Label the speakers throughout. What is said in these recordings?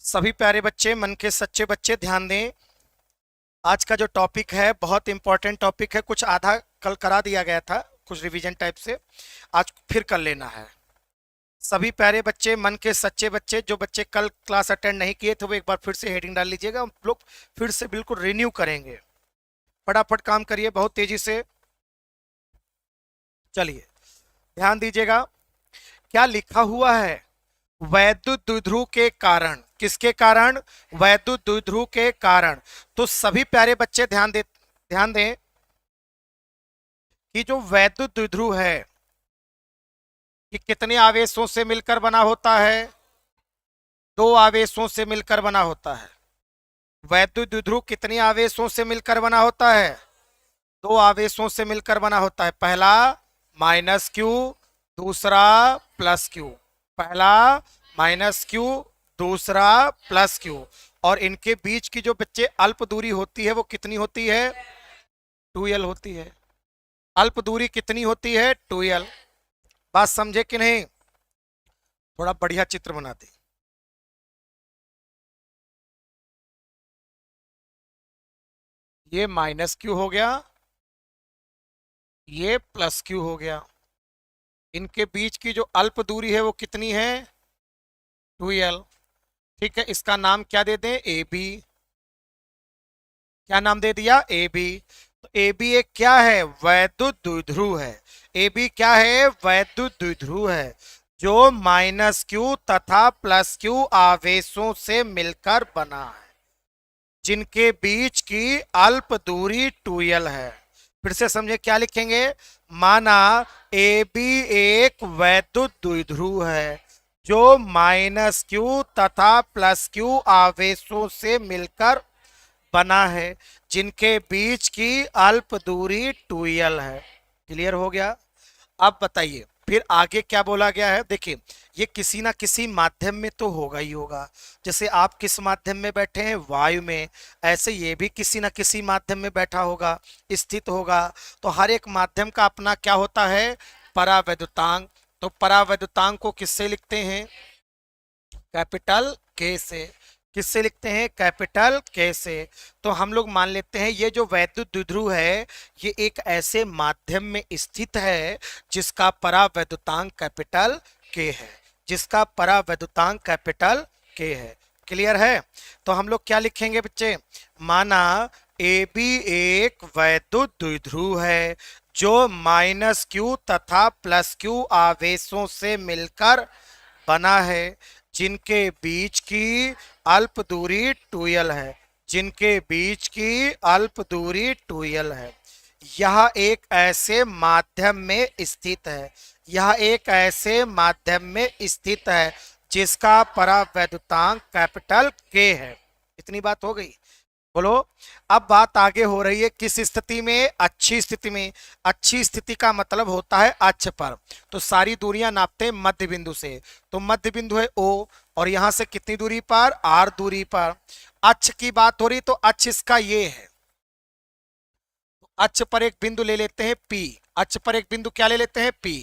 Speaker 1: सभी प्यारे बच्चे, मन के सच्चे बच्चे, ध्यान दें। आज का जो टॉपिक है बहुत इंपॉर्टेंट टॉपिक है। कुछ आधा कल करा दिया गया था, कुछ रिवीजन टाइप से। आज फिर कर लेना है। सभी प्यारे बच्चे, मन के सच्चे बच्चे, जो बच्चे कल क्लास अटेंड नहीं किए थे वो एक बार फिर से हेडिंग डाल लीजिएगा। हम लोग फिर से बिल्कुल रिन्यू करेंगे। फटाफट काम करिए, बहुत तेजी से। चलिए ध्यान दीजिएगा, क्या लिखा हुआ है। वैद्युत द्विध्रुव के कारण, किसके कारण? वैद्युत द्विध्रुव के कारण। तो सभी प्यारे बच्चे ध्यान दें कि जो वैद्युत द्विध्रुव है ये कितने आवेशों से मिलकर बना होता है? दो आवेशों से मिलकर बना होता है। वैद्युत द्विध्रुव कितने आवेशों से मिलकर बना होता है? दो आवेशों से मिलकर बना होता है। पहला माइनस क्यू, दूसरा प्लस क्यू। पहला माइनस क्यू, दूसरा प्लस क्यू। और इनके बीच की जो बच्चे अल्प दूरी होती है वो कितनी होती है? 2l होती है। अल्प दूरी कितनी होती है? 2l। बात समझे कि नहीं? थोड़ा बढ़िया चित्र बना दे। ये माइनस क्यू हो गया, ये प्लस क्यू हो गया। इनके बीच की जो अल्प दूरी है वो कितनी है? 2l। ठीक है, इसका नाम क्या दे दें? A B. क्या नाम दे दिया? A B. तो ए बी एक क्या है? वैद्युत द्विध्रुव है। ए बी क्या है? वैद्युत द्विध्रुव है, जो माइनस क्यू तथा प्लस क्यू आवेशों से मिलकर बना है, जिनके बीच की अल्प दूरी 2l है। फिर से समझे, क्या लिखेंगे? माना ए बी एक वैद्युत द्विध्रुव है जो माइनस क्यू तथा प्लस क्यू आवेशों से मिलकर बना है, जिनके बीच की अल्प दूरी 2l है। क्लियर हो गया? अब बताइए फिर आगे क्या बोला गया है। देखिए, ये किसी ना किसी माध्यम में तो होगा ही होगा। जैसे आप किस माध्यम में बैठे हैं? वायु में। ऐसे ये भी किसी ना किसी माध्यम में बैठा होगा, स्थित होगा। तो हर एक माध्यम का अपना क्या होता है? परावैद्युतांक। तो परावैद्युतांक को किससे लिखते हैं? कैपिटल के से। किससे लिखते हैं? कैपिटल के से। तो हम लोग मान लेते हैं ये जो वैद्युत द्विध्रुव है ये एक ऐसे माध्यम में स्थित है जिसका परावैद्युतांक कैपिटल के है, जिसका परावैद्युतांक कैपिटल के है। क्लियर है? तो हम लोग क्या लिखेंगे बच्चे? माना ए बी एक वैद्युत द्विध्रुव है जो माइनस क्यू तथा प्लस क्यू आवेशों से मिलकर बना है, जिनके बीच की अल्प दूरी 2l है, जिनके बीच की अल्प दूरी 2l है। यह एक ऐसे माध्यम में स्थित है, यह एक ऐसे माध्यम में स्थित है जिसका परावैद्युतांक कैपिटल के है। इतनी बात हो गई। बोलो, अब बात आगे हो रही है किस स्थिति में? अच्छी स्थिति में। अच्छी स्थिति का मतलब होता है अक्ष पर। तो सारी दूरियां नापते हैं मध्य बिंदु से। तो मध्य बिंदु है O, और यहां से कितनी दूरी पर? R दूरी पर। अक्ष की बात हो रही तो अक्ष इसका ये है। तो अक्ष पर एक बिंदु ले लेते हैं P। अक्ष पर एक बिंदु क्या ले लेते हैं? P।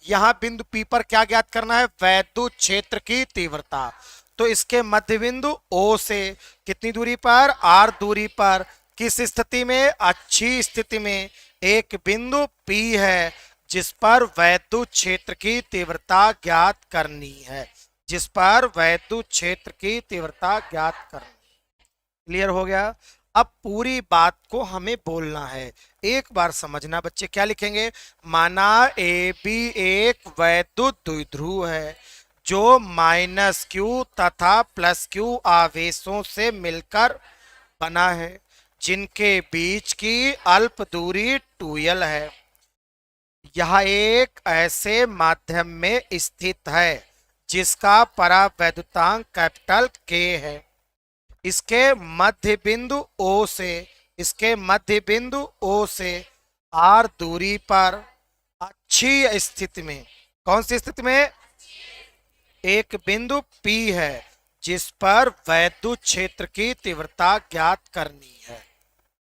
Speaker 1: यहां बिंदु P पर क्या ज्ञात करना है? वैद्युत क्षेत्र की तीव्रता। तो इसके मध्य बिंदु O से कितनी दूरी पर? R दूरी पर। किस स्थिति में? अच्छी स्थिति में। एक बिंदु P है जिस पर वैद्युत क्षेत्र की तीव्रता ज्ञात करनी है, जिस पर वैद्युत क्षेत्र की तीव्रता ज्ञात करनी। क्लियर हो गया? अब पूरी बात को हमें बोलना है, एक बार समझना बच्चे। क्या लिखेंगे? माना ए बी एक वैद्युत द्विध्रुव है जो माइनस क्यू तथा प्लस क्यू आवेशों से मिलकर बना है, जिनके बीच की अल्प दूरी 2l है। यह एक ऐसे माध्यम में स्थित है जिसका परावैद्युतांक कैपिटल के है। इसके मध्य बिंदु O से, इसके मध्य बिंदु O से R दूरी पर अच्छी स्थिति में, कौन सी स्थिति में? एक बिंदु P है जिस पर वैद्युत क्षेत्र की तीव्रता ज्ञात करनी है।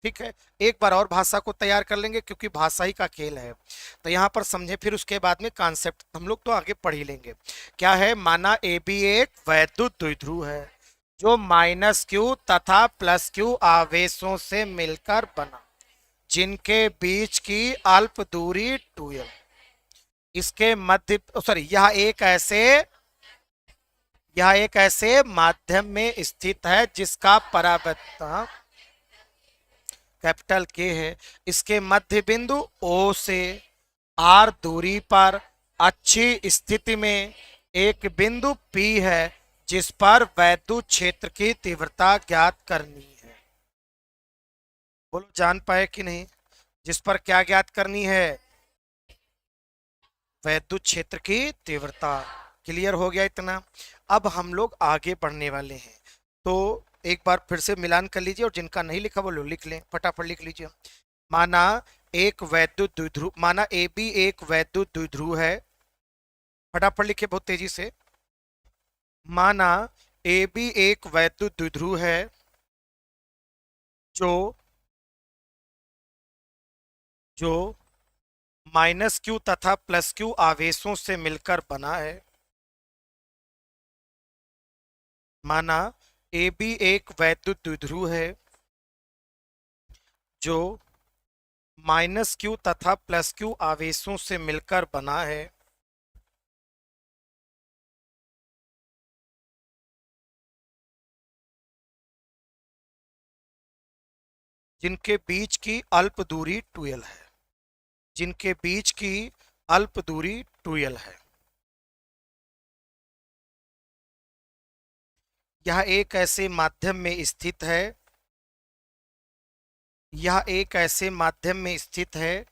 Speaker 1: ठीक है, एक बार और भाषा को तैयार कर लेंगे क्योंकि भाषा ही का खेल है। तो यहां पर समझे, फिर उसके बाद में कॉन्सेप्ट हम लोग तो आगे पढ़ ही लेंगे। क्या है? माना ए बी एक वैद्युत द्विध्रुव है जो माइनस क्यू तथा प्लस क्यू आवेशों से मिलकर बना, जिनके बीच की अल्प दूरी 2l, इसके मध्य सॉरी यह एक ऐसे माध्यम में स्थित है जिसका परावर्तन कैपिटल के है। इसके मध्य बिंदु O से R दूरी पर अच्छी स्थिति में एक बिंदु P है जिस पर वैद्युत क्षेत्र की तीव्रता ज्ञात करनी है। बोलो जान पाए कि नहीं? जिस पर क्या ज्ञात करनी है? वैद्युत क्षेत्र की तीव्रता। क्लियर हो गया इतना? अब हम लोग आगे बढ़ने वाले हैं, तो एक बार फिर से मिलान कर लीजिए, और जिनका नहीं लिखा वो लोग लिख लें, फटाफट लिख लीजिए। माना एक वैद्युत द्विध्रुव, माना ए बी एक वैद्युत द्विध्रुव है, फटाफट लिखिए बहुत तेजी से। माना ए बी एक वैद्युत द्विध्रुव है जो जो माइनस क्यू तथा प्लस क्यू आवेशों से मिलकर बना है। माना ए बी एक वैद्युत द्विध्रुव है जो माइनस क्यू तथा प्लस क्यू आवेशों से मिलकर बना है। जिनके बीच की अल्प दूरी 2l है, जिनके बीच की अल्प दूरी 2l है। यह एक ऐसे माध्यम में स्थित है, यह एक ऐसे माध्यम में स्थित है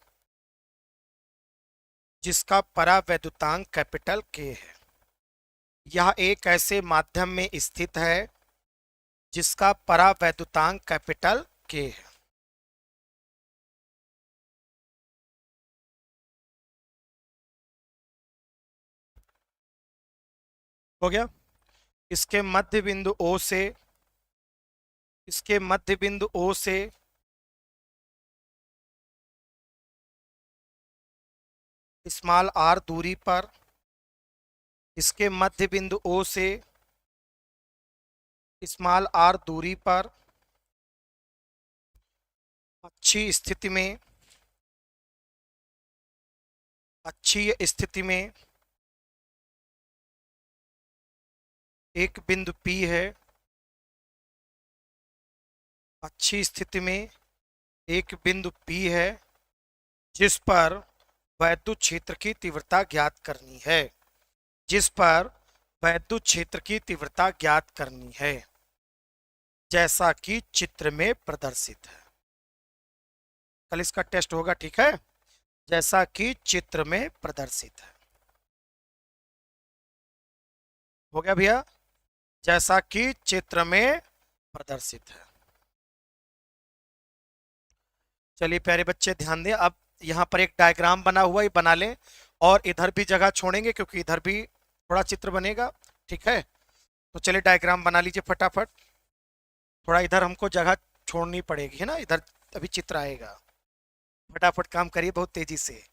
Speaker 1: जिसका परावैद्युतांक कैपिटल के है। यह एक ऐसे माध्यम में स्थित है जिसका परावैद्युतांक कैपिटल के है। हो गया? इसके मध्य बिंदु O से, इसके मध्य बिंदु O से स्मॉल r दूरी पर, इसके मध्य बिंदु O से स्मॉल r दूरी पर अच्छी स्थिति में, अच्छी स्थिति में एक बिंदु P है। अच्छी स्थिति में एक बिंदु P है जिस पर वैद्युत क्षेत्र की तीव्रता ज्ञात करनी है, जिस पर वैद्युत क्षेत्र की तीव्रता ज्ञात करनी है, जैसा कि चित्र में प्रदर्शित है। कल इसका टेस्ट होगा, ठीक है? जैसा कि चित्र में प्रदर्शित है। हो गया भैया? जैसा कि चित्र में प्रदर्शित है। चलिए प्यारे बच्चे ध्यान दें, अब यहाँ पर एक डायग्राम बना हुआ है, बना लें, और इधर भी जगह छोड़ेंगे क्योंकि इधर भी थोड़ा चित्र बनेगा, ठीक है? तो चलिए डायग्राम बना लीजिए फटाफट। थोड़ा इधर हमको जगह छोड़नी पड़ेगी, है ना? इधर अभी चित्र आएगा, फटाफट काम करिए बहुत तेजी से।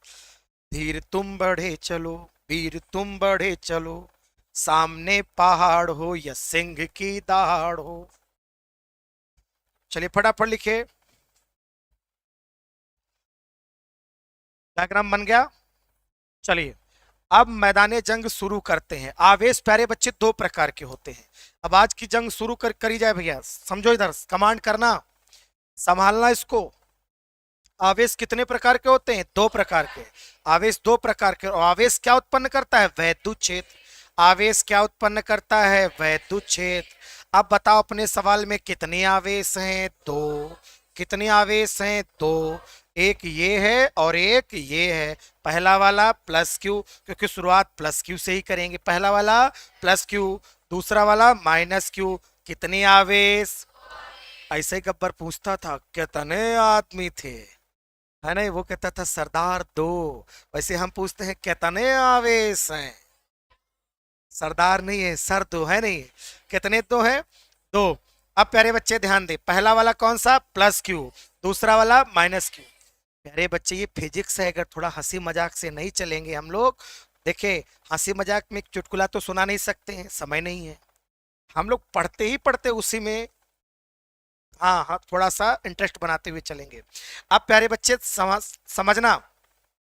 Speaker 1: धीर तुम बढ़े चलो, वीर तुम बढ़े चलो, सामने पहाड़ हो या सिंह की दहाड़ हो। चलिए फटाफट लिखे। डायग्राम बन गया? चलिए अब मैदाने जंग शुरू करते हैं। आवेश प्यारे बच्चे दो प्रकार के होते हैं। अब आज की जंग शुरू करी जाए भैया, समझो, इधर कमांड करना, संभालना इसको। आवेश कितने प्रकार के होते हैं? दो प्रकार के। आवेश दो प्रकार के। और आवेश क्या उत्पन्न करता है? वैद्युत क्षेत्र। आवेश क्या उत्पन्न करता है? वैद्युत क्षेत्र। अब बताओ अपने सवाल में कितने आवेश हैं? दो। कितने आवेश हैं? दो। एक ये है और एक ये है। पहला वाला प्लस क्यू, क्योंकि शुरुआत प्लस क्यू से ही करेंगे। पहला वाला प्लस क्यू, दूसरा वाला माइनस क्यू। कितने आवेश? ऐसे गब्बर पूछता था कितने आदमी थे, है नहीं? वो कहता था सरदार दो। वैसे हम पूछते हैं कितने आवेश हैं? सरदार नहीं है, सर दो, है नहीं? कितने दो हैं? दो। अब प्यारे बच्चे ध्यान दे, पहला वाला कौन सा? Plus Q. दूसरा वाला माइनस क्यू। प्यारे बच्चे ये फिजिक्स है, अगर थोड़ा हंसी मजाक से नहीं चलेंगे हम लोग। देखे, हंसी मजाक में चुटकुला तो सुना नहीं सकते हैं, समय नहीं है। हम लोग पढ़ते ही पढ़ते उसी में, हाँ हाँ, थोड़ा सा इंटरेस्ट बनाते हुए चलेंगे। अब प्यारे बच्चे समझना,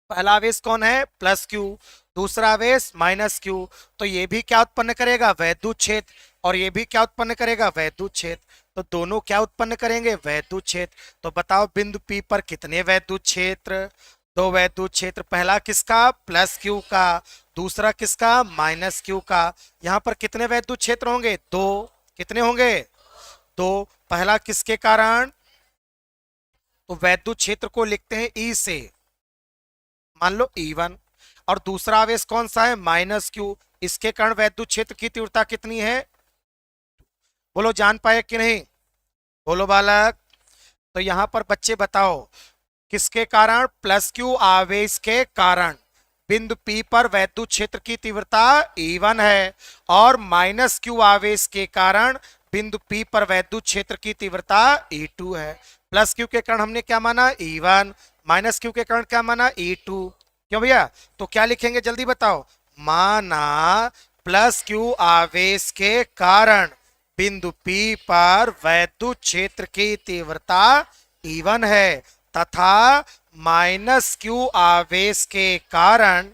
Speaker 1: पहला आवेश कौन है, प्लस क्यू, दूसरा आवेश माइनस क्यू। तो ये भी क्या उत्पन्न करेगा, वैद्युत क्षेत्र, और ये भी क्या उत्पन्न करेगा, वैद्युत क्षेत्र। तो दोनों क्या उत्पन्न करेंगे, वैद्युत क्षेत्र। तो बताओ बिंदु पी पर कितने वैद्युत क्षेत्र, दो वैद्युत क्षेत्र। पहला किसका, प्लस क्यू का, दूसरा किसका, माइनस क्यू का। यहां पर कितने वैद्युत क्षेत्र होंगे, दो। कितने होंगे, दो। पहला किसके कारण, तो वैद्युत क्षेत्र को लिखते हैं ई से, मान लो E1। और दूसरा आवेश कौन सा है, माइनस क्यू, इसके कारण वैद्युत क्षेत्र की तीव्रता कितनी है, बोलो जान पाए कि नहीं, बोलो बालक। तो यहां पर बच्चे बताओ, किसके कारण, प्लस क्यू आवेश के कारण बिंदु P पर वैद्युत क्षेत्र की तीव्रता E1 है, और माइनस क्यू आवेश के कारण बिंदु P पर वैद्युत क्षेत्र की तीव्रता E2 है। प्लस क्यू के कारण हमने क्या माना, E1, माइनस क्यू के कारण क्या माना, E2। क्यों भैया, तो क्या लिखेंगे जल्दी बताओ, माना प्लस क्यू आवेश के कारण बिंदु P पर वैद्युत क्षेत्र की तीव्रता E1 है, तथा माइनस क्यू आवेश के कारण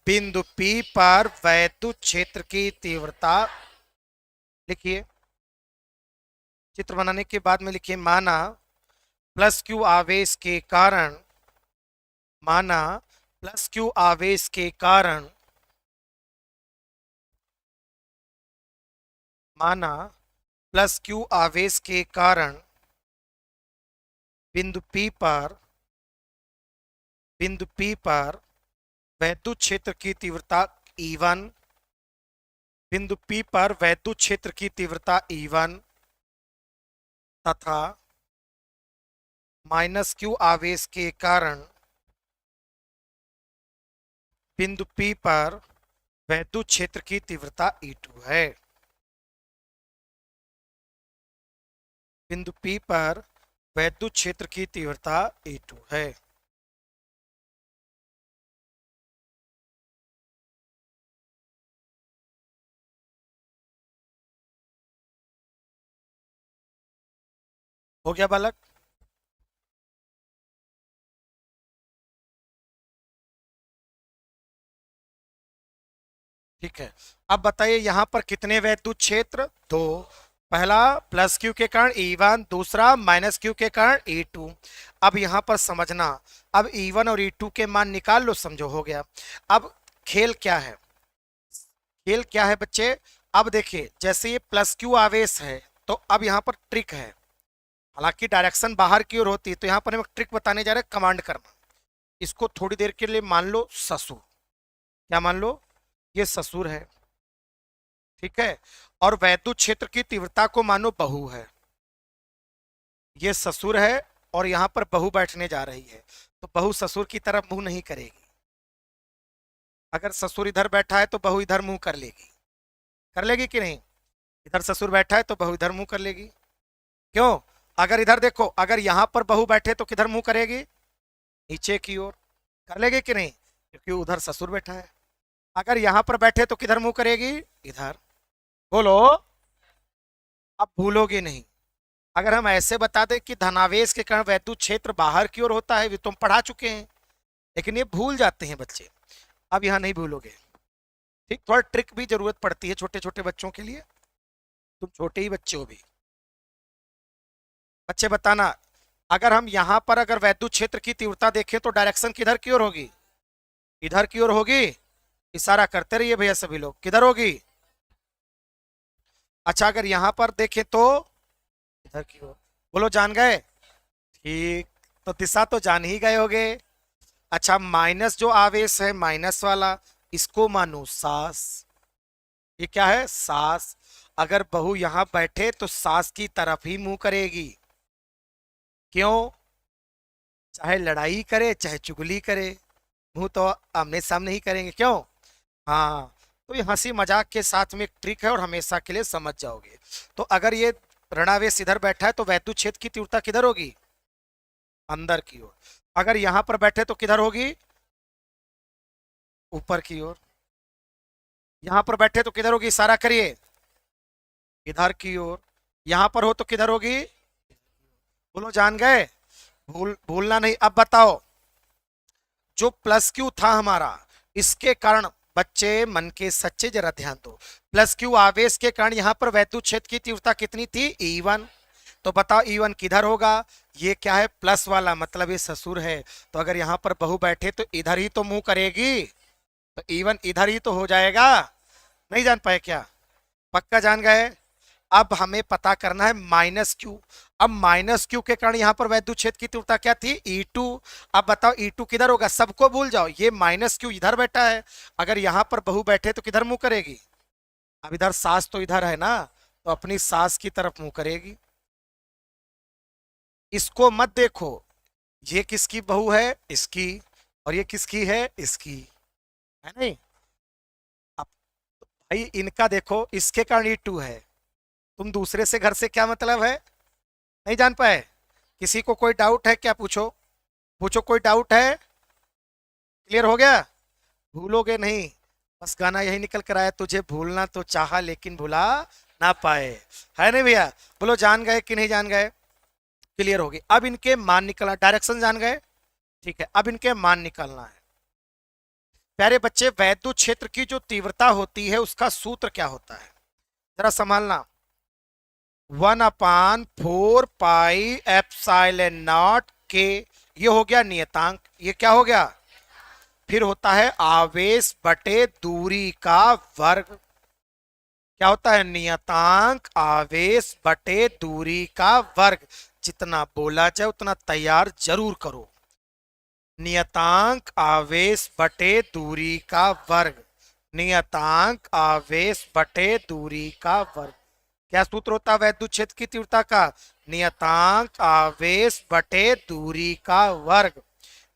Speaker 1: बिंदु P पर वैद्युत क्षेत्र की तीव्रता, लिखिए चित्र बनाने के बाद में लिखिए, माना प्लस क्यू आवेश के कारण, माना प्लस क्यू आवेश के कारण, माना प्लस क्यू आवेश के कारण बिंदु P पर, बिंदु P पर वैद्युत क्षेत्र की तीव्रता E1, बिंदु P पर वैद्युत क्षेत्र की तीव्रता E1 तथा माइनस क्यू आवेश के कारण बिंदु P पर वैद्युत क्षेत्र की तीव्रता E2 है। बिंदु P पर वैद्युत क्षेत्र की तीव्रता E2 है। हो गया बालक, ठीक है। अब बताइए यहां पर कितने वैद्युत क्षेत्र, दो। पहला प्लस क्यू के कारण E1, दूसरा माइनस क्यू के कारण E2। अब यहां पर समझना, अब E1 और E2 के मान निकाल लो, समझो हो गया। अब खेल क्या है, खेल क्या है बच्चे, अब देखिए जैसे ये प्लस क्यू आवेश है, तो अब यहाँ पर ट्रिक है, हालांकि डायरेक्शन बाहर की ओर होती है, तो यहाँ पर हम ट्रिक बताने जा रहे हैं, कमांड करना। इसको थोड़ी देर के लिए मान लो ससुर, क्या मान लो, ये ससुर है, ठीक है। और वैद्युत क्षेत्र की तीव्रता को मानो बहू है, ये ससुर है, और यहां पर बहू बैठने जा रही है। तो बहू ससुर की तरफ मुंह नहीं करेगी, अगर ससुर इधर बैठा है तो बहू इधर मुंह कर लेगी, कर लेगी कि नहीं, इधर ससुर बैठा है तो बहू इधर मुंह कर लेगी। क्यों, अगर इधर देखो, अगर यहां पर बहू बैठे तो किधर मुंह करेगी, नीचे की ओर, कर लेगी कि नहीं, क्योंकि उधर ससुर बैठा है। अगर यहां पर बैठे तो किधर मुंह करेगी, इधर, बोलो, अब भूलोगे नहीं। अगर हम ऐसे बता दें कि धनावेश के कारण वैद्युत क्षेत्र बाहर की ओर होता है, तुम पढ़ा चुके हैं, लेकिन ये भूल जाते हैं बच्चे, अब यहां नहीं भूलोगे। ठीक, थोड़ा ट्रिक भी जरूरत पड़ती है छोटे छोटे बच्चों के लिए, तुम छोटे ही बच्चे हो भी। बच्चे बताना, अगर हम यहां पर अगर वैद्युत क्षेत्र की तीव्रता देखें तो डायरेक्शन किधर की ओर होगी, इधर की ओर होगी, इशारा करते रहिए भैया सभी लोग, किधर होगी। अच्छा अगर यहां पर देखें तो इधर की ओर, बोलो जान गए, ठीक, तो दिशा तो जान ही गए होगे। अच्छा माइनस जो आवेश है माइनस वाला, इसको मानो सास, ये क्या है, सास। अगर बहू यहां बैठे तो सास की तरफ ही मुंह करेगी, क्यों, चाहे लड़ाई करे चाहे चुगली करे, मुंह तो आमने सामने ही करेंगे, क्यों, हाँ। तो ये हंसी मजाक के साथ में एक ट्रिक है और हमेशा के लिए समझ जाओगे। तो अगर ये ऋणावेश इधर बैठा है तो वैद्युत क्षेत्र की तीव्रता किधर होगी, अंदर की ओर। अगर यहां पर बैठे तो किधर होगी, ऊपर की ओर। यहां पर बैठे तो किधर होगी, इशारा करिए, इधर की ओर। यहां पर हो तो किधर होगी? बोलो, जान गए? भूलना नहीं। अब बताओ, जो प्लस क्यू था हमारा, इसके कारण बच्चे मन के सच्चे, जरा ध्यान दो। प्लस क्यू आवेश के कारण यहां पर वैद्युत क्षेत्र की तीव्रता कितनी थी? E1। तो बताओ E1 किधर होगा? ये क्या है? प्लस वाला, मतलब ये ससुर है। तो अगर यहां पर बहू बैठे तो इधर ही तो मुंह करेगी, तो E1 इधर ही तो हो जाएगा। नहीं जान पाए क्या? पक्का जान गए? अब हमें पता करना है माइनस क्यू। अब माइनस क्यू के कारण यहां पर वैद्युत क्षेत्र की तीव्रता क्या थी? E2। अब बताओ E2 किधर होगा? सबको भूल जाओ, ये माइनस क्यू इधर बैठा है। अगर यहां पर बहू बैठे तो किधर मुंह करेगी? अब इधर सास तो इधर है ना, तो अपनी सास की तरफ मुंह करेगी। इसको मत देखो, ये किसकी बहू है? इसकी। और ये किसकी है? इसकी। है नहीं? अब भाई इनका देखो, इसके कारण E2 है। तुम दूसरे से घर से क्या मतलब है? नहीं जान पाए? किसी को कोई डाउट है क्या? पूछो, पूछो, कोई डाउट है? क्लियर हो गया? भूलोगे नहीं। बस गाना यही निकल कर आया, तुझे भूलना तो चाहा लेकिन भुला ना पाए। है नहीं भैया? बोलो, जान गए कि नहीं जान गए? क्लियर होगी। अब इनके मान निकलना, डायरेक्शन जान गए? ठीक है, अब इनके मान निकलना है। प्यारे बच्चे, वैद्युत क्षेत्र की जो तीव्रता होती है उसका सूत्र क्या होता है? जरा संभालना। 1/4 पाई एप्सिलॉन नॉट के, ये हो गया नियतांक। ये क्या हो गया? फिर होता है आवेश बटे दूरी का वर्ग। क्या होता है? नियतांक आवेश बटे दूरी का वर्ग। जितना बोला जाए उतना तैयार जरूर करो। नियतांक आवेश बटे दूरी का वर्ग। नियतांक आवेश बटे दूरी का वर्ग। क्या सूत्र होता है वैद्युत क्षेत्र की तीव्रता का? नियतांक आवेश बटे दूरी का वर्ग।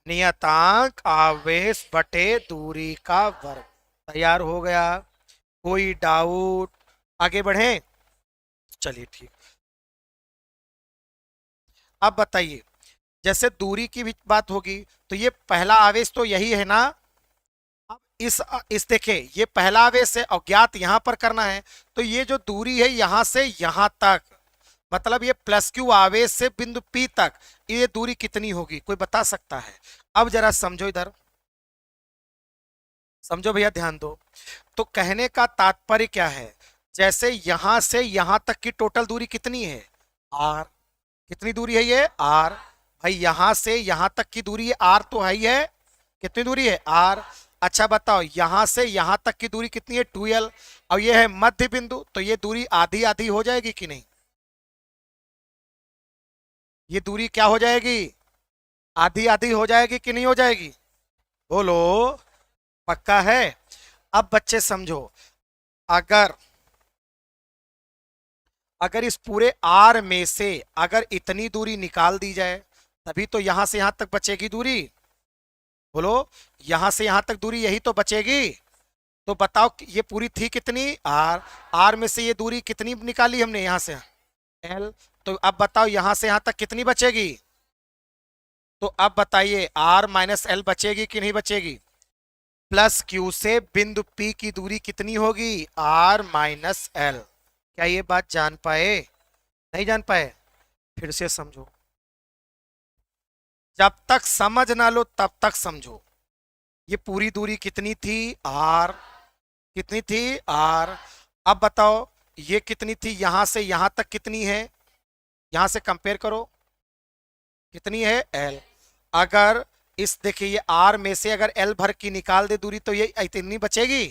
Speaker 1: नियतांक आवेश बटे दूरी का वर्ग। तैयार हो गया? कोई डाउट? आगे बढ़े? चलिए ठीक। अब बताइए, जैसे दूरी की भी बात होगी, तो ये पहला आवेश तो यही है ना। अब इस देखे, ये पहला आवेश है, अज्ञात यहां पर करना है। तो ये जो दूरी है यहां से यहां तक, मतलब ये प्लस क्यू आवेश से बिंदु P तक, ये दूरी कितनी होगी? कोई बता सकता है? अब जरा समझो इधर, समझो भैया, ध्यान दो। तो कहने का तात्पर्य क्या है? जैसे यहां से यहां तक की टोटल दूरी कितनी है? R। कितनी दूरी है ये? R। भाई यहां से यहां तक की दूरी R तो है ही है। कितनी दूरी है? R। अच्छा बताओ, यहां से यहां तक की दूरी कितनी है? 2L। और ये है मध्य बिंदु, तो ये दूरी आधी आधी हो जाएगी कि नहीं? ये दूरी क्या हो जाएगी? आधी आधी हो जाएगी कि नहीं हो जाएगी? बोलो, पक्का है? अब बच्चे समझो, अगर अगर इस पूरे आर में से अगर इतनी दूरी निकाल दी जाए, तभी तो यहां से यहां तक बचेगी दूरी। बोलो, यहां से यहां तक दूरी यही तो बचेगी। तो बताओ कि ये पूरी थी कितनी? आर। आर में से ये दूरी कितनी निकाली हमने? यहां से एल। तो अब बताओ यहां से यहां तक कितनी बचेगी? तो अब बताइए, आर माइनस एल बचेगी कि नहीं बचेगी? प्लस क्यू से बिंदु पी की दूरी कितनी होगी? R minus L. क्या ये बात जान पाए? नहीं जान पाए? फिर से समझो, जब तक समझ ना लो तब तक समझो। ये पूरी दूरी कितनी थी? आर। कितनी थी? आर। अब बताओ, ये कितनी थी? यहां से यहां तक कितनी है? यहां से कंपेयर करो, कितनी है? एल। अगर इस देखिए, ये आर में से अगर एल भर की निकाल दे दूरी, तो ये इतनी बचेगी।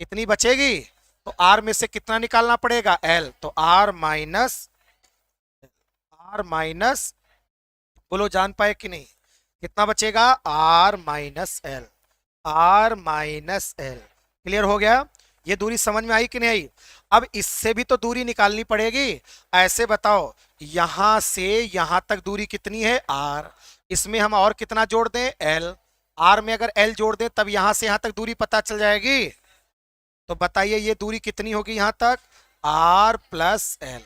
Speaker 1: इतनी बचेगी। तो आर में से कितना निकालना पड़ेगा? एल। तो आर माइनस, बोलो जान पाए कि नहीं? कितना बचेगा? R minus L. R minus L. Clear हो गया? ये दूरी समझ में आई कि नहीं आई? अब इससे भी तो दूरी निकालनी पड़ेगी। ऐसे बताओ, यहां से यहां तक दूरी कितनी है? आर। इसमें हम और कितना जोड़ दें? एल। आर में अगर एल जोड़ दें तब यहां से यहां तक दूरी पता चल जाएगी। तो बताइए ये दूरी कितनी होगी यहां तक? R plus L.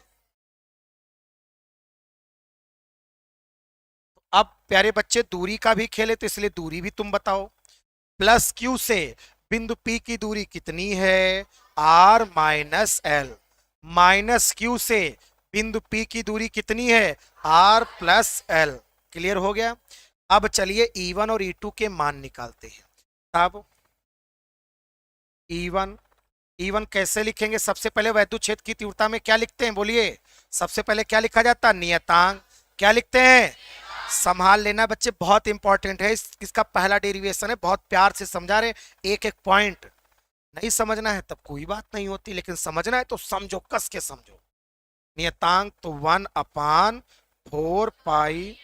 Speaker 1: अब प्यारे बच्चे, दूरी का भी खेले तो इसलिए दूरी भी तुम बताओ। प्लस क्यू से बिंदु P की दूरी कितनी है? R minus L. Minus Q से बिंदु P की दूरी कितनी है, R प्लस एल। क्लियर हो गया। अब चलिए E1 और E2 के मान निकालते हैं। अब E1, E1 कैसे लिखेंगे? सबसे पहले वैद्युत क्षेत्र की तीव्रता में क्या लिखते हैं, बोलिए। सबसे पहले क्या लिखा जाता है, नियतांक। क्या लिखते हैं, संभाल लेना बच्चे, बहुत इंपॉर्टेंट है। इसका पहला डेरिवेशन है, बहुत प्यार से समझा रहे, एक एक पॉइंट। नहीं समझना है तब कोई बात नहीं होती, लेकिन समझना है तो समझो, कस के समझो। नियतांक तो 1/4 पाई,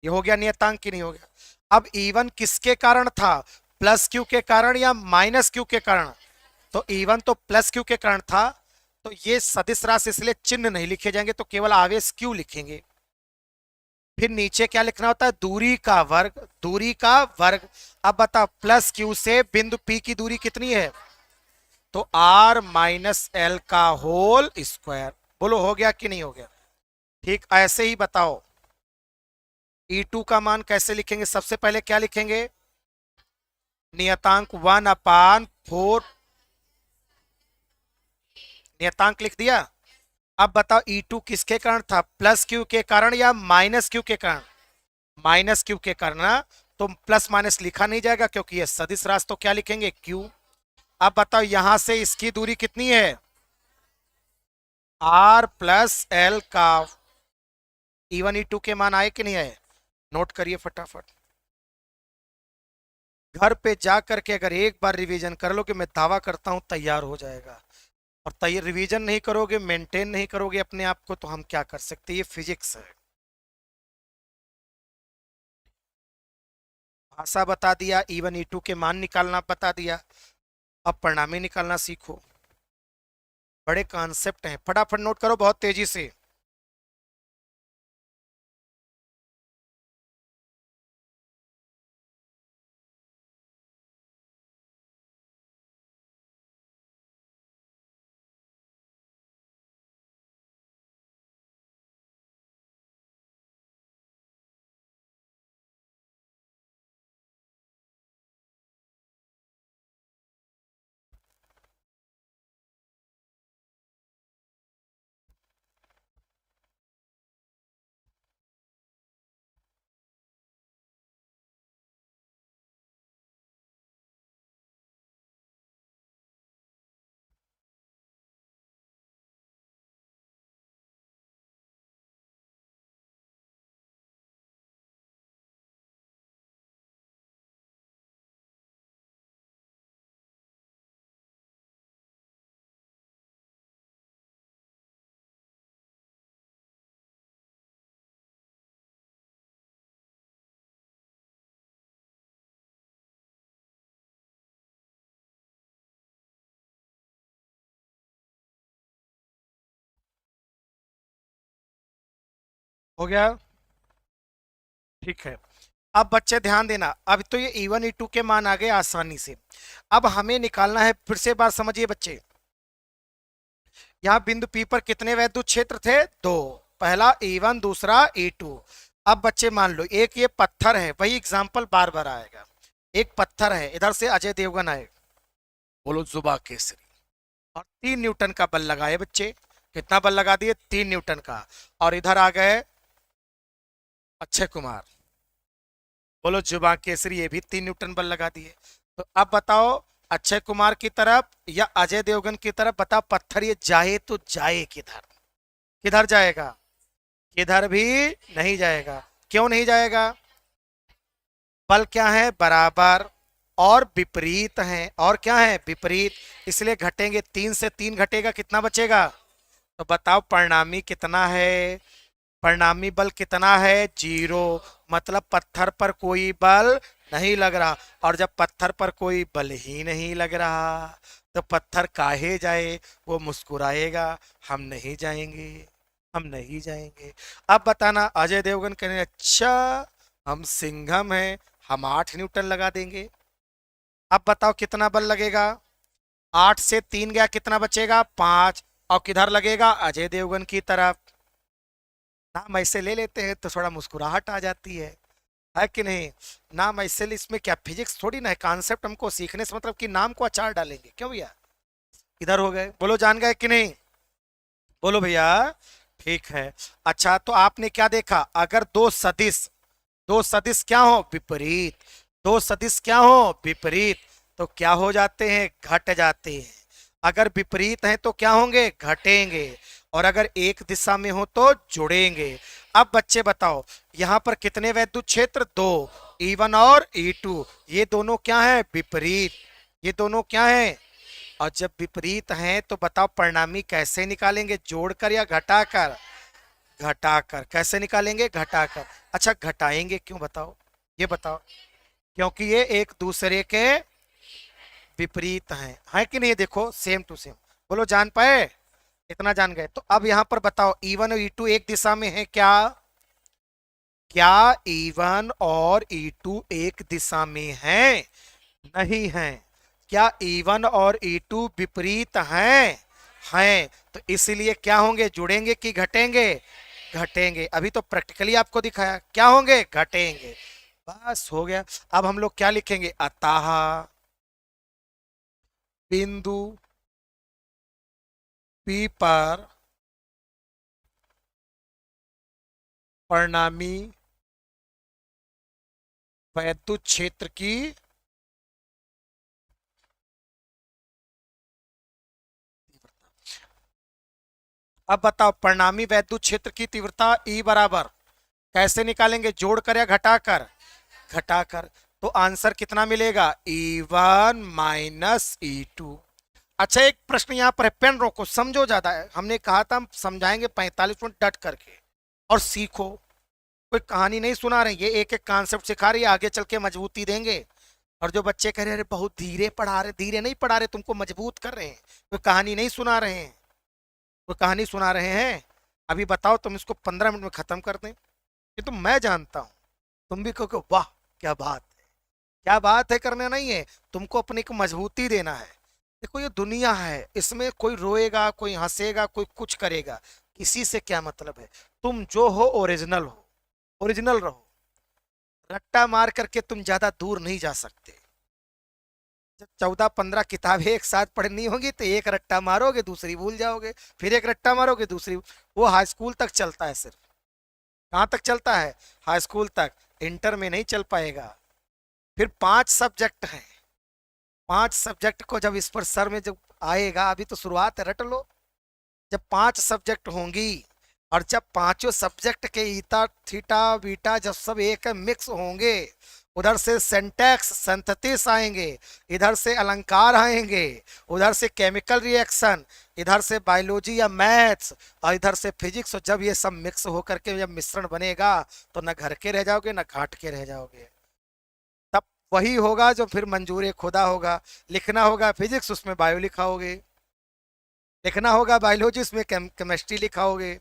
Speaker 1: ये हो गया नियतांक की नहीं हो गया। अब E1 किसके कारण था, प्लस क्यू के कारण या माइनस क्यू के कारण? तो E1 तो प्लस क्यू के कारण था, तो ये सदिश राशि इसलिए चिन्ह नहीं लिखे जाएंगे, तो केवल आवेश क्यू लिखेंगे। फिर नीचे क्या लिखना होता है, दूरी का वर्ग, दूरी का वर्ग। अब बता, प्लस क्यू से बिंदु P की दूरी कितनी है, तो R माइनस एल का होल स्क्वायर। बोलो हो गया कि नहीं हो गया? ठीक ऐसे ही बताओ E2 का मान कैसे लिखेंगे? सबसे पहले क्या लिखेंगे, नियतांक 1/4, नियतांक लिख दिया। अब बताओ E2 किसके कारण था, प्लस क्यू के कारण या माइनस क्यू के कारण? माइनस क्यू के कारण ना, तो प्लस माइनस लिखा नहीं जाएगा क्योंकि ये सदिश राशि, तो क्या लिखेंगे, क्यू। अब बताओ यहां से इसकी दूरी कितनी है, R प्लस एल का। E1 E2 के मान आए कि नहीं आए, नोट करिए फटाफट। घर पे जा करके अगर एक बार रिवीजन कर लो कि मैं दावा करता हूं तैयार हो जाएगा। और तैयार रिवीजन नहीं करोगे, मेंटेन नहीं करोगे अपने आप को, तो हम क्या कर सकते हैं, ये फिजिक्स है। भाषा बता दिया, E1 E2 के मान निकालना बता दिया। अब परिणामी निकालना सीखो। बड़े कॉन्सेप्ट हैं, फटाफट नोट करो बहुत तेजी से। हो गया, ठीक है। अब बच्चे ध्यान देना, अब तो ये E1 E2 के मान आ गए आसानी से। अब हमें निकालना है, फिर से बात समझिए बच्चे। यहाँ बिंदु P पर कितने वैद्युत क्षेत्र थे, दो। पहला E1, दूसरा E2। अब बच्चे मान लो एक ये पत्थर है, वही एग्जाम्पल बार बार आएगा। एक पत्थर है, इधर से अजय देवगन आए, बोलो जुबा केसरी, और 3 न्यूटन का बल लगाए बच्चे। कितना बल लगा दिए, 3 न्यूटन का। और इधर आ गए अक्षय कुमार, बोलो जुबा केसरी, ये भी 3 न्यूटन बल लगा दिए। तो अब बताओ अक्षय कुमार की तरफ या अजय देवगन की तरफ, बताओ पत्थर ये जाए तो जाए किधर, किधर जाएगा, किधर भी नहीं जाएगा। क्यों नहीं जाएगा, बल क्या है, बराबर और विपरीत है, और क्या है, विपरीत, इसलिए घटेंगे। 3 से 3 घटेगा, कितना बचेगा? तो बताओ परिणामी कितना है, परिणामी बल कितना है, 0। मतलब पत्थर पर कोई बल नहीं लग रहा, और जब पत्थर पर कोई बल ही नहीं लग रहा तो पत्थर काहे जाए, वो मुस्कुराएगा, हम नहीं जाएंगे, हम नहीं जाएंगे। अब बताना, अजय देवगन कहने अच्छा हम सिंघम हैं, हम 8 न्यूटन लगा देंगे। अब बताओ कितना बल लगेगा, 8 से 3 गया, कितना बचेगा, 5। और किधर लगेगा, अजय देवगन की तरफ। नाम ऐसे ले लेते हैं तो थोड़ा मुस्कुराहट आ जाती है कि नहीं? नाम ऐसे, इसमें क्या फिजिक्स थोड़ी ना है, कॉन्सेप्ट हमको सीखने से मतलब कि नाम को अचार डालेंगे, क्यों भैया? इधर हो गए, बोलो जान गए कि नहीं, बोलो भैया। ठीक है। अच्छा तो आपने क्या देखा, अगर दो सदिश क्या हो, विपरीत, दो सदिश क्या हो, विपरीत, तो क्या हो जाते हैं, घट जाते हैं। अगर विपरीत हैं तो क्या होंगे, घटेंगे। और अगर एक दिशा में हो तो जुड़ेंगे। अब बच्चे बताओ, यहां पर कितने वैद्युत क्षेत्र, दो, E1 और E2, ये दोनों क्या है, विपरीत, ये दोनों क्या है। और जब विपरीत हैं तो बताओ परिणामी कैसे निकालेंगे, जोड़कर या घटाकर, घटाकर। कैसे निकालेंगे, घटाकर। अच्छा घटाएंगे क्यों बताओ, ये बताओ। क्योंकि ये एक दूसरे के विपरीत हैं, है कि नहीं, देखो सेम टू सेम। बोलो जान पाए, इतना जान गए। तो अब यहां पर बताओ E1 और E2 एक दिशा में है क्या, क्या E1 और E2 एक दिशा में हैं, नहीं है। क्या E1 और E2 विपरीत हैं, हैं। तो इसलिए क्या होंगे, जुड़ेंगे कि घटेंगे, घटेंगे। अभी तो प्रैक्टिकली आपको दिखाया, क्या होंगे, घटेंगे। बस हो गया। अब हम लोग क्या लिखेंगे, अतः बिंदु P पर परिणामी वैद्युत क्षेत्र की, अब बताओ परिणामी वैद्युत क्षेत्र की तीव्रता E बराबर कैसे निकालेंगे, जोड़कर या घटाकर, घटाकर। तो आंसर कितना मिलेगा, E1 माइनस E2। अच्छा एक प्रश्न यहाँ पर है, पेन रोको, समझो, ज्यादा है, हमने कहा था हम समझाएंगे 45 मिनट डट करके, और सीखो। कोई कहानी नहीं सुना रहे, ये एक एक कॉन्सेप्ट सिखा रही है, आगे चल के मजबूती देंगे। और जो बच्चे कह रहे हैं अरे बहुत धीरे पढ़ा रहे, धीरे नहीं पढ़ा रहे, तुमको मजबूत कर रहे हैं। कोई कहानी नहीं सुना रहे हैं, कोई कहानी सुना रहे हैं। अभी बताओ तुम इसको 15 मिनट में खत्म कर दें, ये तो मैं जानता हूँ। तुम भी कहो वाह क्या बात है, क्या बात है, करना नहीं है, तुमको अपने को मजबूती देना है। देखो ये दुनिया है, इसमें कोई रोएगा, कोई हंसेगा, कोई कुछ करेगा, किसी से क्या मतलब है। तुम जो हो ओरिजिनल हो, ओरिजिनल रहो। रट्टा मार करके तुम ज्यादा दूर नहीं जा सकते। जब 14-15 किताबें एक साथ पढ़नी होगी तो एक रट्टा मारोगे दूसरी भूल जाओगे, फिर एक रट्टा मारोगे दूसरी। वो हाई स्कूल तक चलता है सिर्फ। कहाँ तक चलता है, हाई स्कूल तक, इंटर में नहीं चल पाएगा। फिर 5 सब्जेक्ट हैं, 5 सब्जेक्ट को जब इस पर सर में जब आएगा, अभी तो शुरुआत है, रट लो। जब 5 सब्जेक्ट होंगी, और जब पांचों सब्जेक्ट के ईटा थीटा बीटा जब सब एक मिक्स होंगे, उधर से सेंटेक्स सिंथेसिस आएंगे, इधर से अलंकार आएंगे, उधर से केमिकल रिएक्शन, इधर से बायोलॉजी या मैथ्स, और इधर से फिजिक्स। और जब ये सब मिक्स होकर के जब मिश्रण बनेगा, तो न घर के रह जाओगे न घाट के रह जाओगे। तब वही होगा जो फिर मंजूर खुदा होगा। लिखना होगा फिजिक्स, उसमें बायो लिखाओगे, लिखना होगा बायोलॉजी, उसमें केमिस्ट्री लिखाओगे।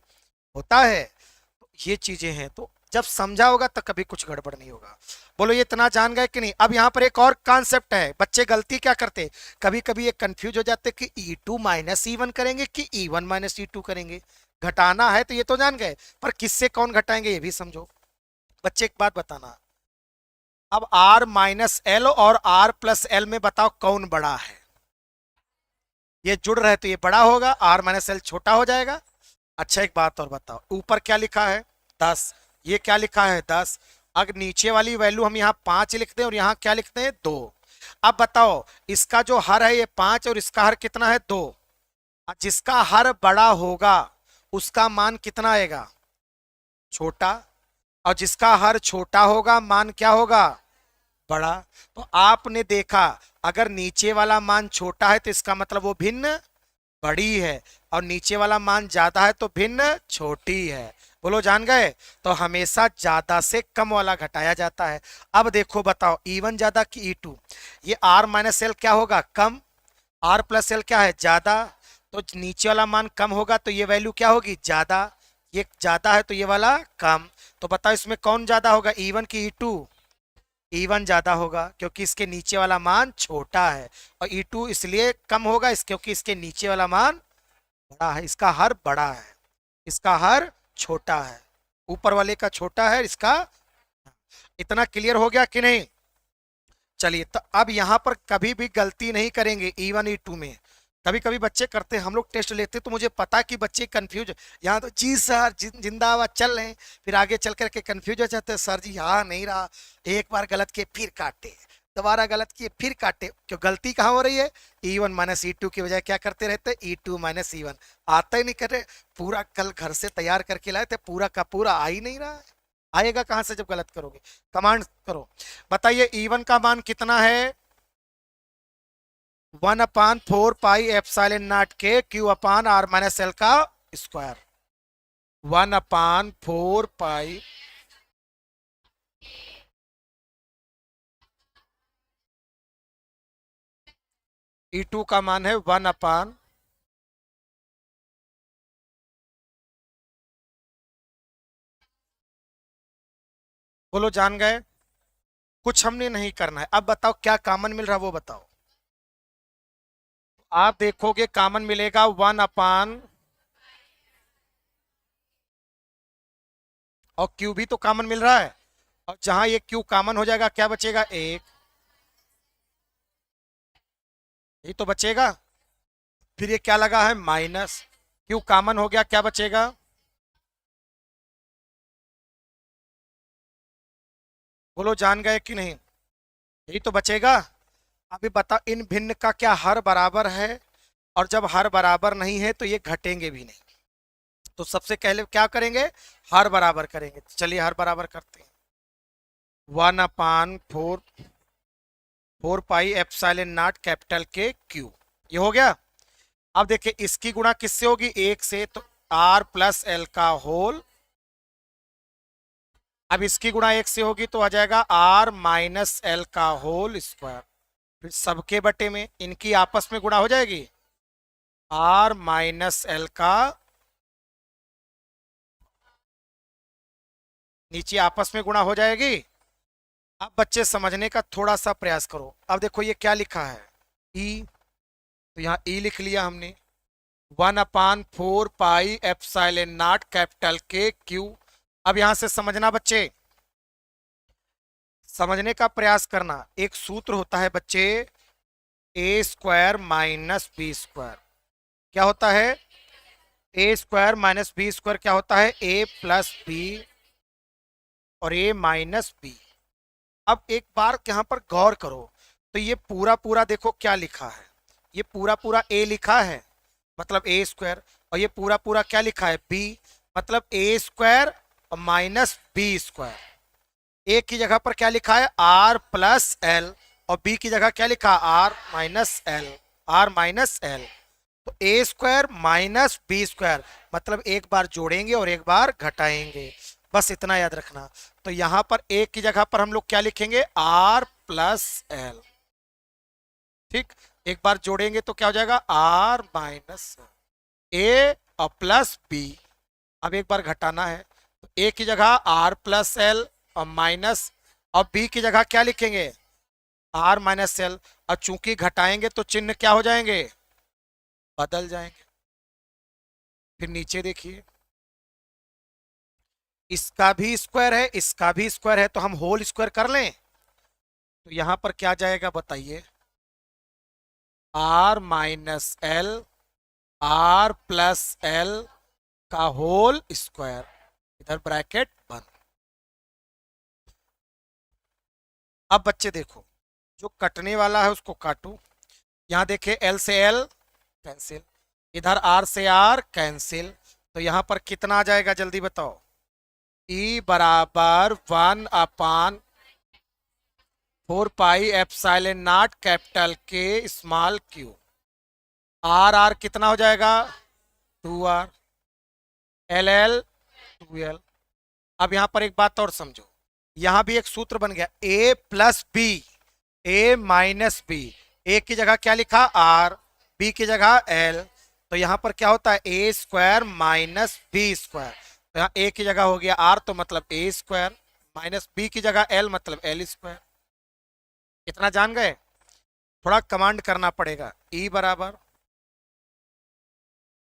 Speaker 1: होता है, तो ये चीजें हैं। तो जब समझा होगा तो कभी कुछ गड़बड़ नहीं होगा। बोलो ये इतना जान गए कि नहीं। अब यहाँ पर एक और कॉन्सेप्ट है, बच्चे गलती क्या करते, कभी कभी ये कंफ्यूज हो जाते कि E2 माइनस E1 करेंगे कि E1 माइनस E2 करेंगे। घटाना है तो ये तो जान गए, पर किससे कौन घटाएंगे ये भी समझो। बच्चे एक बात बताना, अब R माइनस एल और R प्लस एल में बताओ कौन बड़ा है। ये जुड़ रहे तो ये बड़ा होगा, R माइनस एल छोटा हो जाएगा। अच्छा एक बात और बताओ, ऊपर क्या लिखा है, 10, ये क्या लिखा है, 10। अगर नीचे वाली वैल्यू हम यहाँ 5 लिखते हैं और यहाँ क्या लिखते हैं, 2। अब बताओ इसका जो हर है ये 5 और इसका हर कितना है, 2। जिसका हर बड़ा होगा उसका मान कितना आएगा, छोटा। और जिसका हर छोटा होगा मान क्या होगा, बड़ा। तो आपने देखा, अगर नीचे वाला मान छोटा है तो इसका मतलब वो भिन्न बड़ी है, और नीचे वाला मान ज्यादा है तो भिन्न छोटी है। बोलो जान गए। तो हमेशा ज्यादा से कम वाला घटाया जाता है। अब देखो बताओ E1 ज्यादा कि E2, ये R माइनस एल क्या होगा, कम, R प्लस एल क्या है, ज्यादा। तो नीचे वाला मान कम होगा तो ये वैल्यू क्या होगी, ज्यादा। ये ज्यादा है तो ये वाला कम। तो बताओ इसमें कौन ज्यादा होगा, E1 की E2, E1 ज्यादा होगा क्योंकि इसके नीचे वाला मान छोटा है। और E2 इसलिए कम होगा क्योंकि इसके नीचे वाला मान बड़ा है, इसका हर बड़ा है, इसका हर छोटा है, ऊपर वाले का छोटा है, इसका। इतना क्लियर हो गया कि नहीं। चलिए तो अब यहां पर कभी भी गलती नहीं करेंगे E1 E2 में। कभी कभी बच्चे करते हैं, हम लोग टेस्ट लेते तो मुझे पता कि बच्चे कंफ्यूज, यहाँ तो जी सर जिंदाबाद चल रहे हैं, फिर आगे चल करके कंफ्यूज हो जाते हैं, सर जी यहाँ नहीं रहा, एक बार गलत किए फिर काटे, दोबारा गलत किए फिर काटे, क्यों गलती कहाँ हो रही है, E1 माइनस E2 की बजाय क्या करते रहते, E2 माइनस E1, आता ही नहीं कर रहे, पूरा कल घर से तैयार करके लाए थे, पूरा का पूरा आ ही नहीं रहा है, आएगा कहाँ से जब गलत करोगे, कमांड करो। बताइए E1 का मान कितना है, 1/4 पाई एप्सिलॉन नॉट के Q upon R minus L का स्क्वायर, 1/4 पाई, E2 का मान है 1/, बोलो जान गए, कुछ हमने नहीं करना है, अब बताओ क्या कॉमन मिल रहा है वो बताओ, आप देखोगे कॉमन मिलेगा 1/, और क्यू भी तो कॉमन मिल रहा है, और जहां ये क्यू कॉमन हो जाएगा क्या बचेगा, एक, ये तो बचेगा, फिर ये क्या लगा है माइनस, क्यू कॉमन हो गया क्या बचेगा, बोलो जान गए कि नहीं, यही तो बचेगा। अभी बताओ इन भिन्न का क्या हर बराबर है, और जब हर बराबर नहीं है तो ये घटेंगे भी नहीं, तो सबसे पहले क्या करेंगे, हर बराबर करेंगे, तो चलिए हर बराबर करते हैं, 1/4 पाई एप्सिलॉन नॉट कैपिटल के क्यू, ये हो गया। अब देखिए इसकी गुणा किससे होगी, एक से, तो आर प्लस एल का होल, अब इसकी गुणा एक से होगी तो आ जाएगा आर माइनस एल का होल स्क्वायर, फिर सबके बटे में इनकी आपस में गुणा हो जाएगी, आर माइनस एल का, नीचे आपस में गुणा हो जाएगी। अब बच्चे समझने का थोड़ा सा प्रयास करो, अब देखो ये क्या लिखा है, ई, तो यहाँ ई लिख लिया हमने, 1/4 पाई एप्सिलॉन नॉट कैपिटल के क्यू, अब यहां से समझना बच्चे, समझने का प्रयास करना, एक सूत्र होता है बच्चे, ए स्क्वायर माइनस बी स्क्वायर, क्या होता है, ए स्क्वायर माइनस बी स्क्वायर क्या होता है, ए प्लस बी और ए माइनस बी। अब एक बार यहाँ पर गौर करो, तो ये पूरा पूरा देखो क्या लिखा है, ये पूरा पूरा ए लिखा है मतलब ए स्क्वायर, और ये पूरा पूरा क्या लिखा है, बी, मतलब ए स्क्वायर और माइनस बी स्क्वायर, ए की जगह पर क्या लिखा है, आर प्लस एल, और बी की जगह क्या लिखा, R minus L, R minus L, तो A square minus B square, मतलब एक बार जोड़ेंगे और एक बार घटाएंगे, बस इतना याद रखना। तो यहां पर ए की जगह पर हम लोग क्या लिखेंगे, आर प्लस एल, ठीक, एक बार जोड़ेंगे तो क्या हो जाएगा, आर माइनस ए और प्लस बी, अब एक बार घटाना है, तो ए की जगह आर प्लस एल और माइनस, और बी की जगह क्या लिखेंगे, आर माइनस एल, और चूंकि घटाएंगे तो चिन्ह क्या हो जाएंगे, बदल जाएंगे। फिर नीचे देखिए, इसका भी स्क्वायर है, इसका भी स्क्वायर है, तो हम होल स्क्वायर कर लें, तो यहां पर क्या जाएगा बताइए, R minus L, R plus L का होल स्क्वायर, इधर ब्रैकेट बंद। अब बच्चे देखो, जो कटने वाला है उसको काटो, यहां देखे एल से एल कैंसिल, इधर आर से आर कैंसिल, तो यहां पर कितना आ जाएगा जल्दी बताओ, ई बराबर 1/4 पाई एप्सिलॉन नॉट कैपिटल के स्मॉल क्यू, आर आर कितना हो जाएगा, 2r, एल एल 2l। अब यहां पर एक बात और समझो, यहां भी एक सूत्र बन गया, a plus B, A minus B, A की जगह क्या लिखा, आर, बी की जगह एल, तो यहां पर क्या होता है, ए स्क्वायर माइनस बी स्क्वायर, तो यहाँ ए की जगह हो गया आर, तो मतलब ए स्क्वायर, माइनस बी की जगह एल मतलब एल स्क्वायर, इतना जान गए, थोड़ा कमांड करना पड़ेगा, ई बराबर,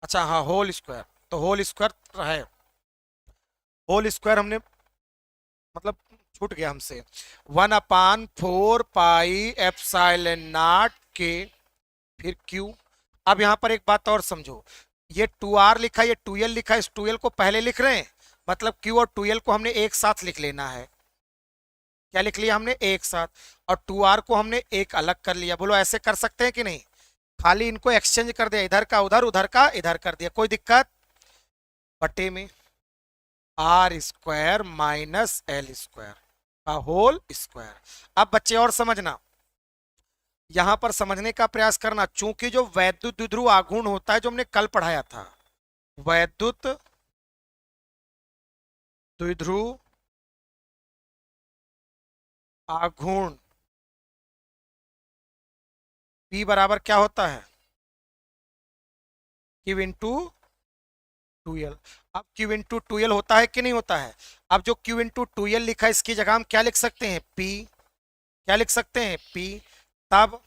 Speaker 1: अच्छा हाँ होल स्क्वायर, तो होल स्क्वायर है, होल स्क्वायर हमने मतलब छूट गया हमसे, 1/4 पाई एप्सिलॉन नॉट के, फिर क्यू, अब यहां पर एक बात और समझो, ये 2r लिखा है, ये 2l लिखा है, इस 2l को पहले लिख रहे हैं, मतलब q और 2l को हमने एक साथ लिख लेना है। क्या लिख लिया हमने? एक साथ। और 2r को हमने एक अलग कर लिया। बोलो ऐसे कर सकते हैं कि नहीं? खाली इनको एक्सचेंज कर दिया, इधर का उधर, उधर का इधर कर दिया, कोई दिक्कत? बटे में R square minus L square का होल स्क्वायर। अब बच्चे और समझना, यहां पर समझने का प्रयास करना, चूंकि जो वैद्युत द्विध्रुव आघूर्ण होता है, जो हमने कल पढ़ाया था, वैद्युत द्विध्रुव आघूर्ण P बराबर क्या होता है? Q into 2l। अब Q इंटू 2l होता है कि नहीं होता है? अब जो Q इंटू 2l लिखा है, इसकी जगह हम क्या लिख सकते हैं? P। क्या लिख सकते हैं? P। तब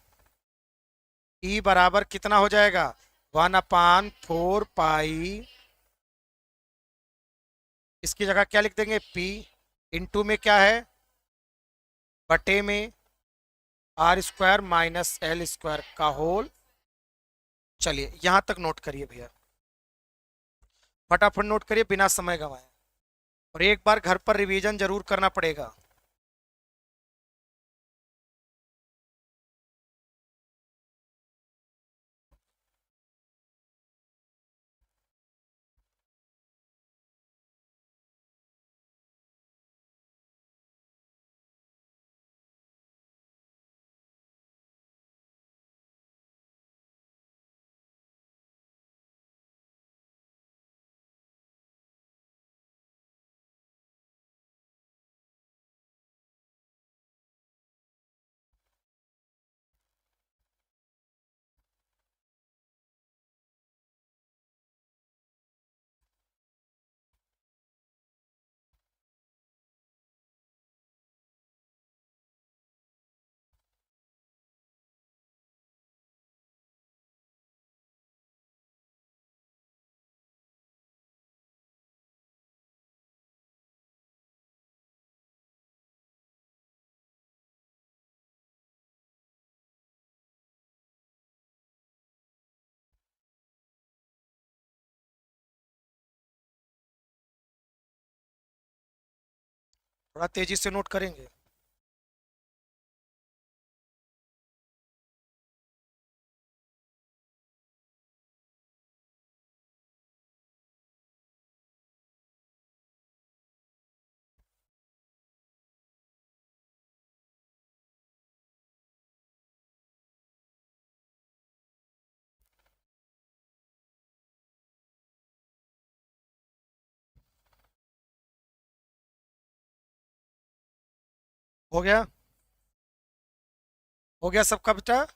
Speaker 1: E बराबर कितना हो जाएगा? 1/4 पाई, इसकी जगह क्या लिख देंगे? P। इंटू में क्या है? बटे में R square minus L square का होल। चलिए यहां तक नोट करिए भैया, फटाफट नोट करिए बिना समय गंवाए, और एक बार घर पर रिवीजन जरूर करना पड़ेगा। थोड़ा तेजी से नोट करेंगे। हो गया? हो गया सबका बेटा?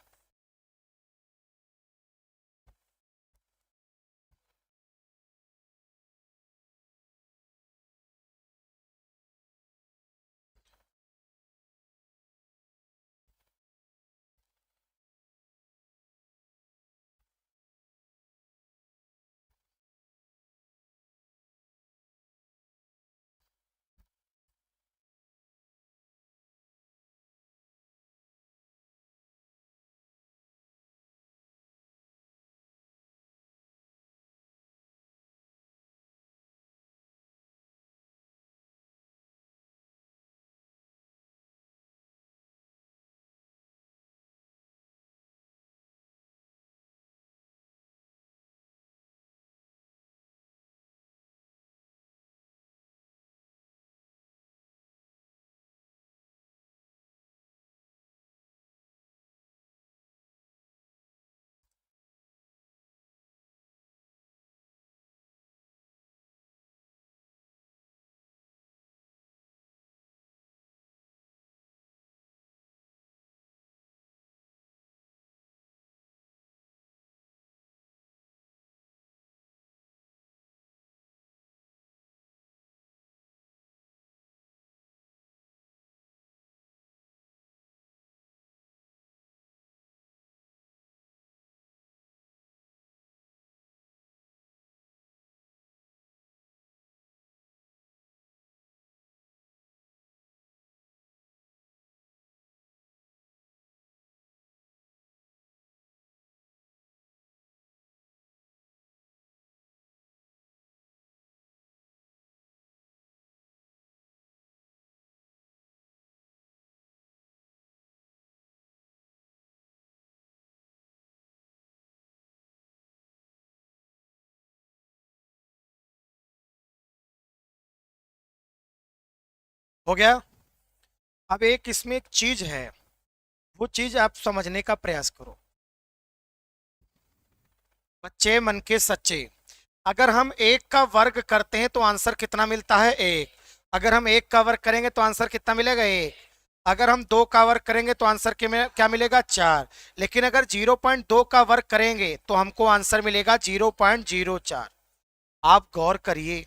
Speaker 1: हो गया। अब एक इसमें एक चीज है, वो चीज आप समझने का प्रयास करो। बच्चे मन के सच्चे, अगर हम एक का वर्ग करते हैं तो आंसर कितना मिलता है? एक। अगर हम एक का वर्ग करेंगे तो आंसर कितना मिलेगा? एक। अगर हम दो का वर्ग करेंगे तो आंसर क्या मिलेगा? चार। लेकिन अगर 0.2 का वर्ग करेंगे तो हमको आंसर मिलेगा 0.04। आप गौर करिए,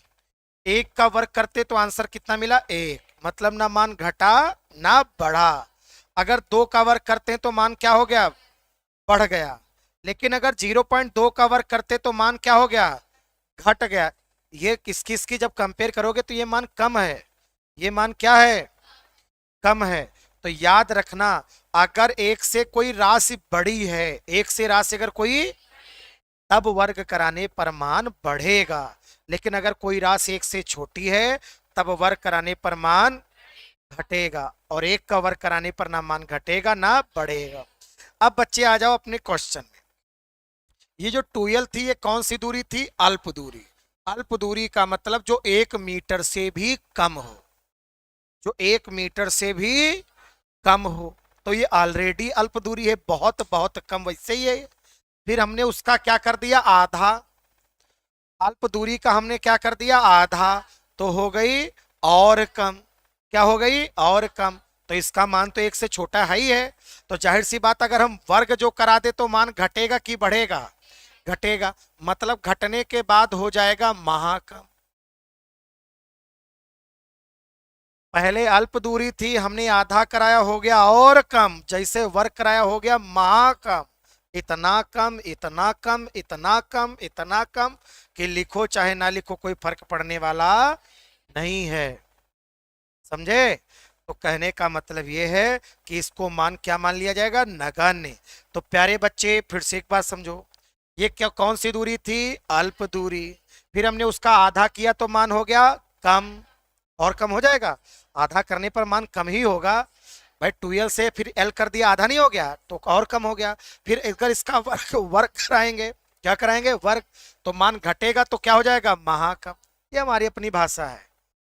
Speaker 1: एक का वर्ग करते तो आंसर कितना मिला? एक। मतलब ना मान घटा ना बढ़ा। अगर दो का वर्ग करते हैं तो मान क्या हो गया? बढ़ गया। लेकिन अगर 0.2 का वर्ग करते तो मान क्या हो गया? घट गया। ये किस किस की जब कंपेयर करोगे तो ये मान कम है, ये मान क्या है? कम है। तो याद रखना, अगर एक से कोई राशि बड़ी है, एक से राशि अगर कोई, तब वर्ग कराने पर मान बढ़ेगा। लेकिन अगर कोई राशि एक से छोटी है तब वर्ग कराने पर मान घटेगा, और एक का वर्ग कराने पर ना मान घटेगा ना बढ़ेगा। अब बच्चे आ जाओ अपने क्वेश्चन में। ये जो ट्वेल्व थी ये कौन सी दूरी थी? अल्प दूरी। अल्प दूरी का मतलब जो 1 मीटर से भी कम हो, जो 1 मीटर से भी कम हो। तो ये ऑलरेडी अल्प दूरी है, बहुत बहुत कम, वैसे ही है। फिर हमने उसका क्या कर दिया? आधा। अल्प दूरी का हमने क्या कर दिया? आधा। तो हो गई और कम। क्या हो गई? और कम। तो इसका मान तो एक से छोटा है ही है। तो जाहिर सी बात, अगर हम वर्ग जो करा दे तो मान घटेगा कि बढ़ेगा? घटेगा। मतलब घटने के बाद हो जाएगा महाकम। पहले अल्प दूरी थी, हमने आधा कराया, हो गया और कम। जैसे वर्ग कराया हो गया महाकम। इतना कम, इतना कम, इतना कम, इतना कम कि लिखो चाहे ना लिखो कोई फर्क पड़ने वाला नहीं है। समझे? तो कहने का मतलब ये है कि इसको मान क्या मान लिया जाएगा? नगण्य। तो प्यारे बच्चे फिर से एक बात समझो, ये क्या कौन सी दूरी थी? अल्प दूरी। फिर हमने उसका आधा किया तो मान हो गया कम, और कम हो जाएगा। आधा करने पर मान कम ही होगा भाई। 12 से फिर एल कर दिया, आधा नहीं हो गया तो और कम हो गया। फिर अगर इसका वर्ग वर्ग कराएंगे, क्या कराएंगे? वर्ग। तो मान घटेगा तो क्या हो जाएगा? महाकम। ये हमारी अपनी भाषा है।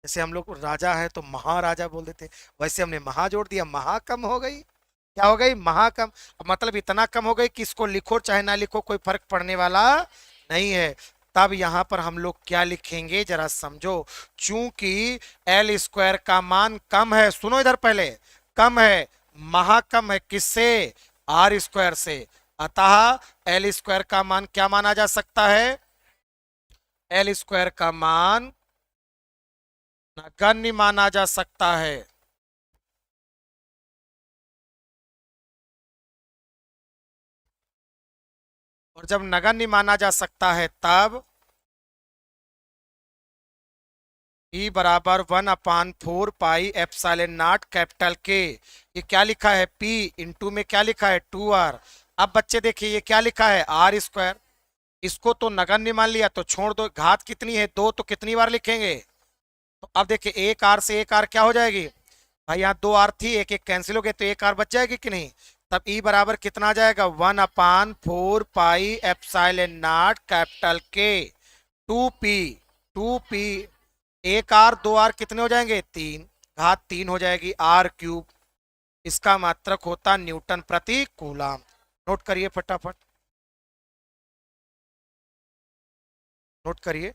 Speaker 1: जैसे हम लोग राजा है तो महाराजा बोल देते, वैसे हमने महा जोड़ दिया, महाकम हो गई। क्या हो गई? महाकम। मतलब इतना कम हो गई कि इसको लिखो चाहे ना लिखो कोई फर्क पड़ने वाला नहीं है। तब यहां पर हम लोग क्या लिखेंगे जरा समझो। चूंकि एल स्क्वायर का मान कम है, सुनो इधर पहले, कम है, महाकम है किससे? आर स्क्वायर से। अतः एल स्क्वायर का मान क्या माना जा सकता है? एल स्क्वायर का मान नगण्य माना जा सकता है। और जब नगण्य माना जा सकता है तब ई बराबर 1/4 पाई एप्सिलॉन नॉट कैपिटल के। ये क्या लिखा है? पी इंटू में क्या लिखा है? 2r। अब बच्चे देखिए ये क्या लिखा है? R square. इसको तो नगण्य मान लिया तो छोड़ दो, घात कितनी है? दो, तो कितनी बार लिखेंगे? तो अब देखिए एक आर से एक आर क्या हो जाएगी भाई? यहाँ दो आर थी, एक एक कैंसिल हो गए तो एक आर बच जाएगी कि नहीं? तब ई बराबर कितना आ जाएगा? 1/4 पाई एप्सिलॉन नॉट कैपिटल के 2p। 2p, एक आर दो आर कितने हो जाएंगे? तीन। घात तीन हो जाएगी आर क्यूब। इसका मात्रक होता न्यूटन प्रति कूलम। नोट करिए फटाफट, नोट करिए।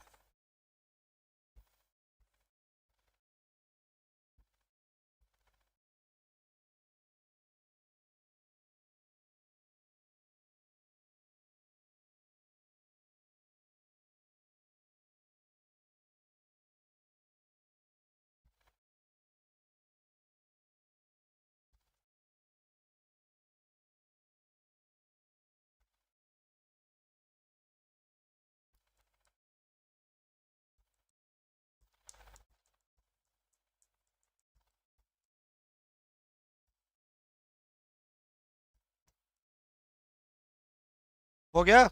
Speaker 1: हो गया।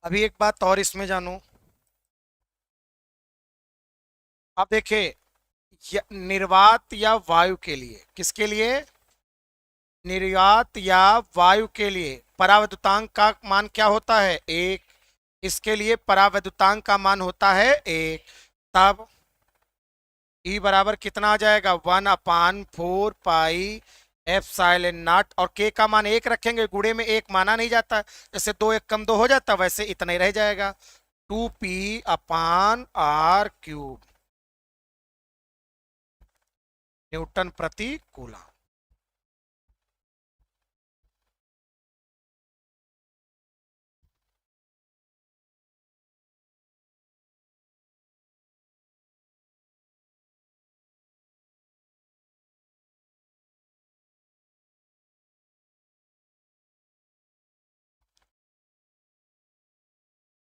Speaker 1: अभी एक बात और इसमें जानो। अब देखिए, निर्वात या वायु के लिए, किसके लिए? निर्यात या वायु के लिए परावैद्युतांक का मान क्या होता है? एक। इसके लिए परावैद्युतांक का मान होता है एक। तब ई बराबर कितना आ जाएगा 1/4 पाई एप्सिलॉन नॉट, और के का मान 1 रखेंगे, गुणे में 1 माना नहीं जाता, जैसे 2 1 कम 2 हो जाता, वैसे इतना ही रह जाएगा 2p/r³ न्यूटन प्रति कूलम।